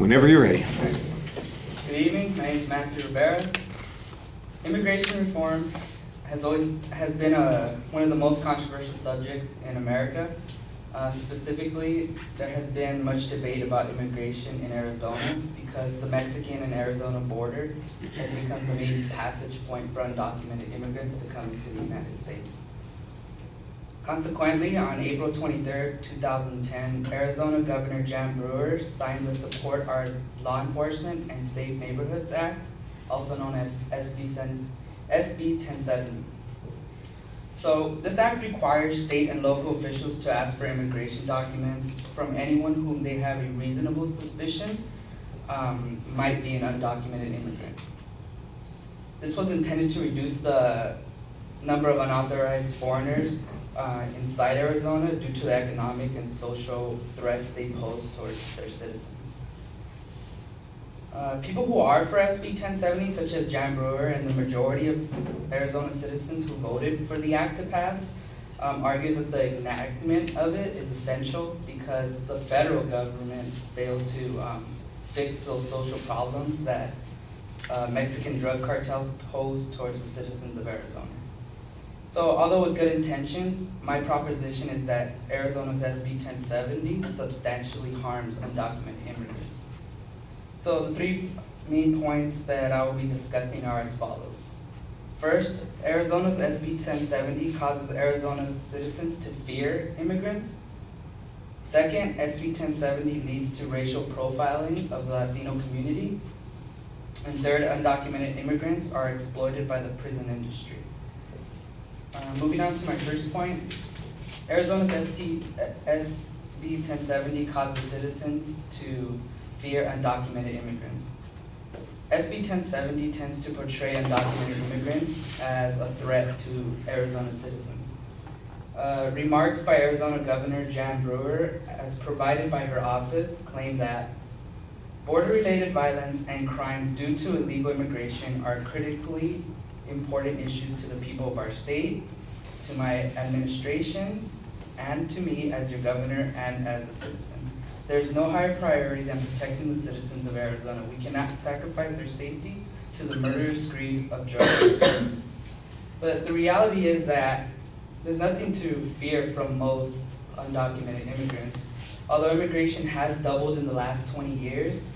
Whenever you're ready. Good evening, my name is Matther R. Immigration reform has been one of the most controversial subjects in America. Specifically, there has been much debate about immigration in Arizona because the Mexican and Arizona border has become the main passage point for undocumented immigrants to come into the United States. Consequently, on April 23, 2010, Arizona Governor Jan Brewer signed the Support Our Law Enforcement and Safe Neighborhoods Act, also known as SB 1070. So this act requires state and local officials to ask for immigration documents from anyone whom they have a reasonable suspicion might be an undocumented immigrant. This was intended to reduce the number of unauthorized foreigners inside Arizona due to the economic and social threats they pose towards their citizens. People who are for SB 1070, such as Jan Brewer and the majority of Arizona citizens who voted for the act to pass, argue that the enactment of it is essential because the federal government failed to fix those social problems that Mexican drug cartels pose towards the citizens of Arizona. So although with good intentions, my proposition is that Arizona's SB 1070 substantially harms undocumented immigrants. So the three main points that I will be discussing are as follows. First, Arizona's SB 1070 causes Arizona's citizens to fear immigrants. Second, SB 1070 leads to racial profiling of the Latino community. And third, undocumented immigrants are exploited by the prison industry. Moving on to my first point, Arizona's SB 1070 causes citizens to fear undocumented immigrants. SB 1070 tends to portray undocumented immigrants as a threat to Arizona citizens. Remarks by Arizona Governor Jan Brewer, as provided by her office, claim that border-related violence and crime due to illegal immigration are critically important issues to the people of our state, to my administration, and to me as your governor and as a citizen. There's no higher priority than protecting the citizens of Arizona. We cannot sacrifice their safety to the murderous greed of drug dealers. But the reality is that there's nothing to fear from most undocumented immigrants. Although immigration has doubled in the last 20 years,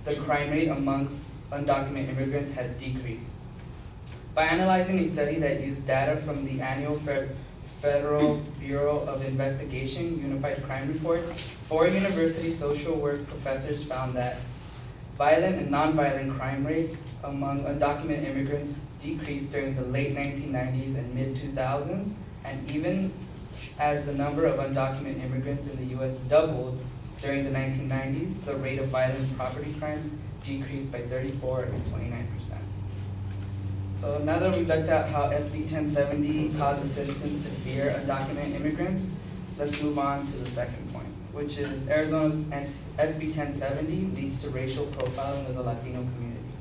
the crime rate amongst undocumented immigrants has decreased. By analyzing a study that used data from the annual Federal Bureau of Investigation Unified Crime Reports, 4 university social work professors found that violent and nonviolent crime rates among undocumented immigrants decreased during the late 1990s and mid-2000s, and even as the number of undocumented immigrants in the U.S. doubled during the 1990s, the rate of violent property crimes decreased by 34 and 29%. So now that we've looked at how SB 1070 causes citizens to fear undocumented immigrants, let's move on to the second point, which is Arizona's SB 1070 leads to racial profiling of the Latino community.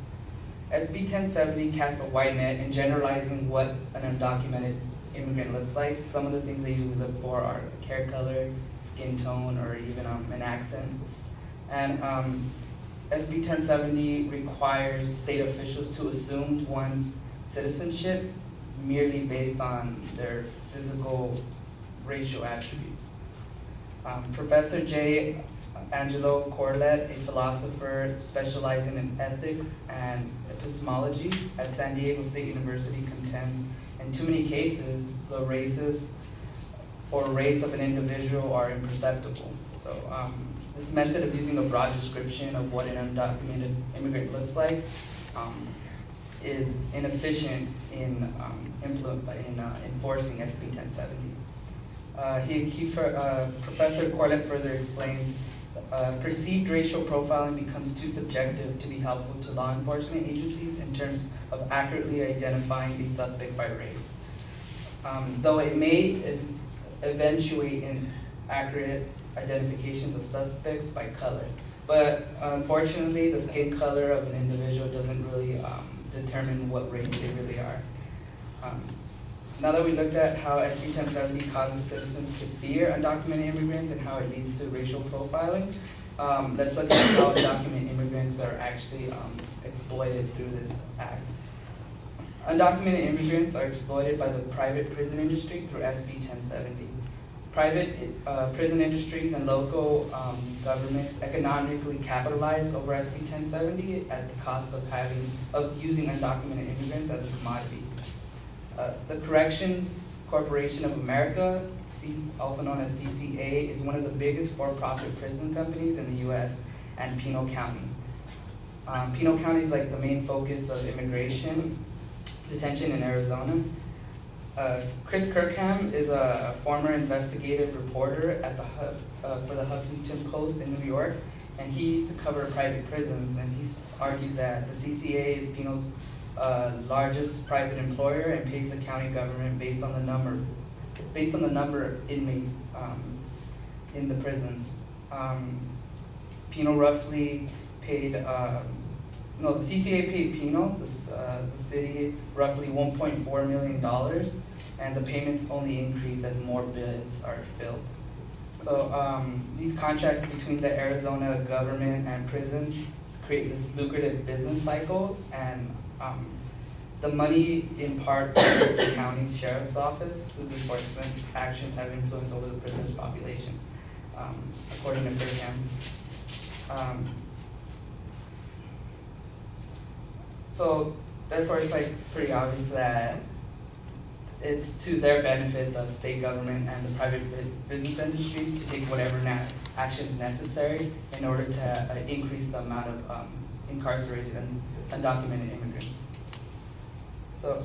SB 1070 casts a wide net in generalizing what an undocumented immigrant looks like. Some of the things they usually look for are hair color, skin tone, or even an accent. And SB 1070 requires state officials to assume one's citizenship merely based on their physical racial attributes. Professor J. Angelo Corlett, a philosopher specializing in ethics and epistemology at San Diego State University, contends in too many cases the races or race of an individual are imperceptible. So this method of using a broad description of what an undocumented immigrant looks like is inefficient in enforcing SB 1070. Professor Corlett further explains, perceived racial profiling becomes too subjective to be helpful to law enforcement agencies in terms of accurately identifying a suspect by race. Though it may eventuate in accurate identifications of suspects by color. But unfortunately, the skin color of an individual doesn't really determine what race they really are. Now that we looked at how SB 1070 causes citizens to fear undocumented immigrants and how it leads to racial profiling, Let's look at how undocumented immigrants are actually exploited through this act. Undocumented immigrants are exploited by the private prison industry through SB 1070. Private prison industries and local governments economically capitalize over SB 1070 at the cost of using undocumented immigrants as a commodity. The Corrections Corporation of America, also known as CCA, is one of the biggest for-profit prison companies in the U.S. and Pinal County. Pinal County is like the main focus of immigration detention in Arizona. Chris Kirkham is a former investigative reporter at for the Huffington Post in New York, and he used to cover private prisons, and he argues that the CCA is Pinal's largest private employer and pays the county government based on the number of inmates in the prisons. Pinal roughly paid, the CCA paid Pinal, the city, roughly $1.4 million, and the payments only increase as more beds are filled. So these contracts between the Arizona government and prisons create this lucrative business cycle, and the money in part goes to the county's sheriff's office, whose enforcement actions have influence over the prisoner's population, according to Kirkham. So therefore, it's like pretty obvious that it's to their benefit, the state government and the private business industries, to take whatever actions necessary in order to increase the amount of incarcerated and undocumented immigrants. So,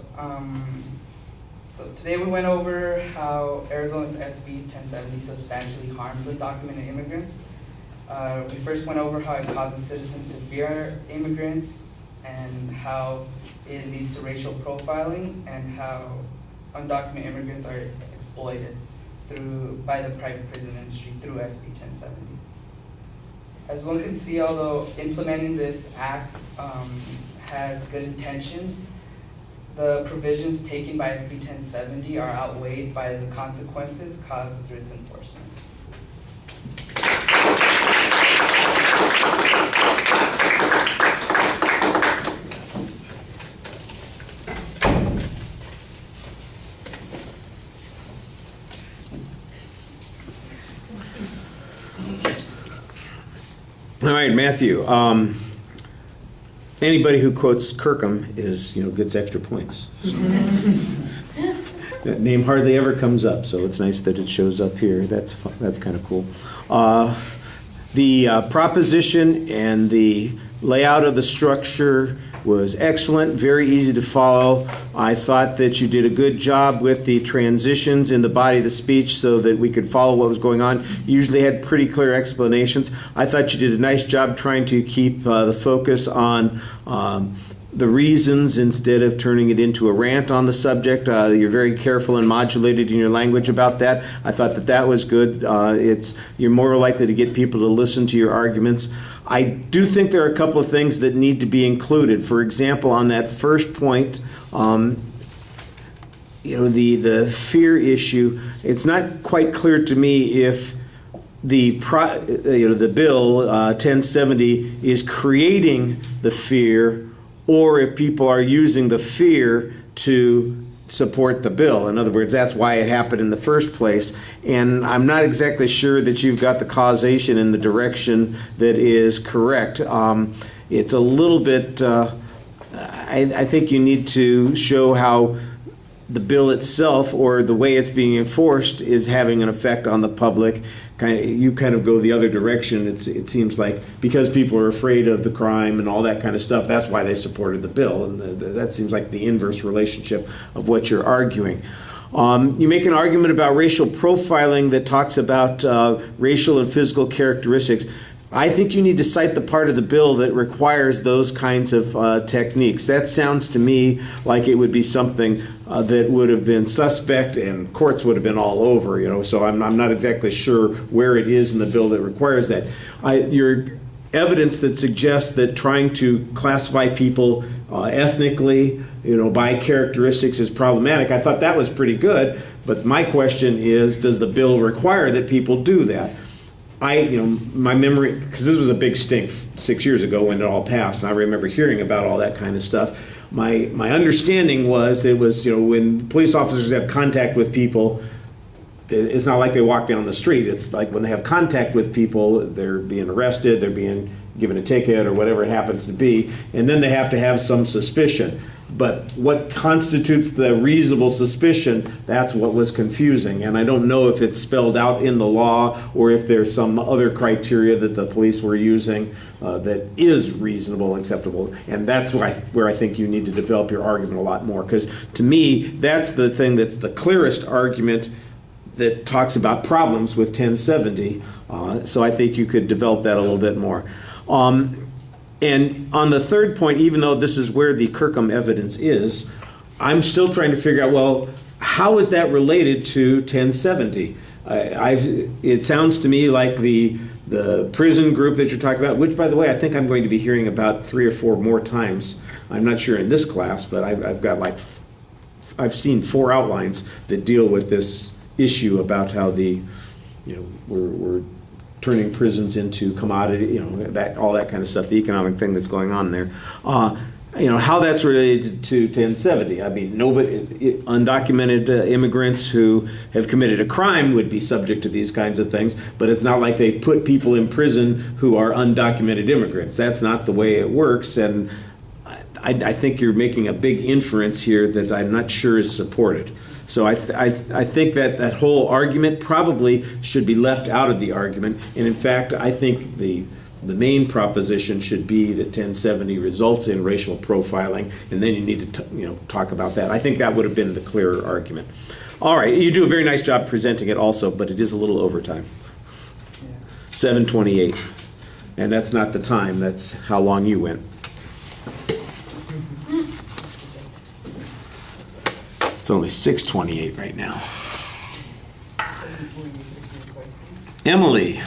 so today we went over how Arizona's SB 1070 substantially harms undocumented immigrants. We first went over how it causes citizens to fear immigrants, and how it leads to racial profiling, and how undocumented immigrants are exploited by the private prison industry through SB 1070. As one can see, although implementing this act has good intentions, the provisions taken by SB 1070 are outweighed by the consequences caused through its enforcement. All right, Matthew. Anybody who quotes Kirkham gets extra points. That name hardly ever comes up, so it's nice that it shows up here. That's kind of cool. The proposition and the layout of the structure was excellent, very easy to follow. I thought that you did a good job with the transitions in the body of the speech so that we could follow what was going on. You usually had pretty clear explanations. I thought you did a nice job trying to keep the focus on the reasons instead of turning it into a rant on the subject. You're very careful and modulated in your language about that. I thought that was good. You're more likely to get people to listen to your arguments. I do think there are a couple of things that need to be included. For example, on that first point, the fear issue, it's not quite clear to me if the bill 1070 is creating the fear, or if people are using the fear to support the bill. In other words, that's why it happened in the first place. And I'm not exactly sure that you've got the causation in the direction that is correct. It's a little bit, I think you need to show how the bill itself or the way it's being enforced is having an effect on the public. You kind of go the other direction. It seems like because people are afraid of the crime and all that kind of stuff, that's why they supported the bill. And that seems like the inverse relationship of what you're arguing. You make an argument about racial profiling that talks about racial and physical characteristics. I think you need to cite the part of the bill that requires those kinds of techniques. That sounds to me like it would be something that would have been suspect and courts would have been all over, so I'm not exactly sure where it is in the bill that requires that. Your evidence that suggests that trying to classify people ethnically, by characteristics is problematic, I thought that was pretty good, but my question is, does the bill require that people do that? my memory, because this was a big stink 6 years ago when it all passed, and I remember hearing about all that kind of stuff. My understanding was that it was, when police officers have contact with people, it's not like they walk down the street. It's like when they have contact with people, they're being arrested, they're being given a ticket or whatever it happens to be, and then they have to have some suspicion. But what constitutes the reasonable suspicion, that's what was confusing. And I don't know if it's spelled out in the law or if there's some other criteria that the police were using that is reasonable, acceptable. And that's where I think you need to develop your argument a lot more. Because to me, that's the thing that's the clearest argument that talks about problems with 1070. So I think you could develop that a little bit more. And on the third point, even though this is where the Kirkham evidence is, I'm still trying to figure out, well, how is that related to 1070? It sounds to me like the prison group that you're talking about, which, by the way, I think I'm going to be hearing about 3 or 4 more times. I'm not sure in this class, but I've seen 4 outlines that deal with this issue about how we're turning prisons into commodity, all that kind of stuff, the economic thing that's going on there. How that's related to 1070. I mean, undocumented immigrants who have committed a crime would be subject to these kinds of things, but it's not like they put people in prison who are undocumented immigrants. That's not the way it works, and I think you're making a big inference here that I'm not sure is supported. So I think that whole argument probably should be left out of the argument. And in fact, I think the main proposition should be that 1070 results in racial profiling, and then you need to talk about that. I think that would have been the clearer argument. All right, you do a very nice job presenting it also, but it is a little overtime. 7:28, and that's not the time. That's how long you went. It's only 6:28 right now. Emily.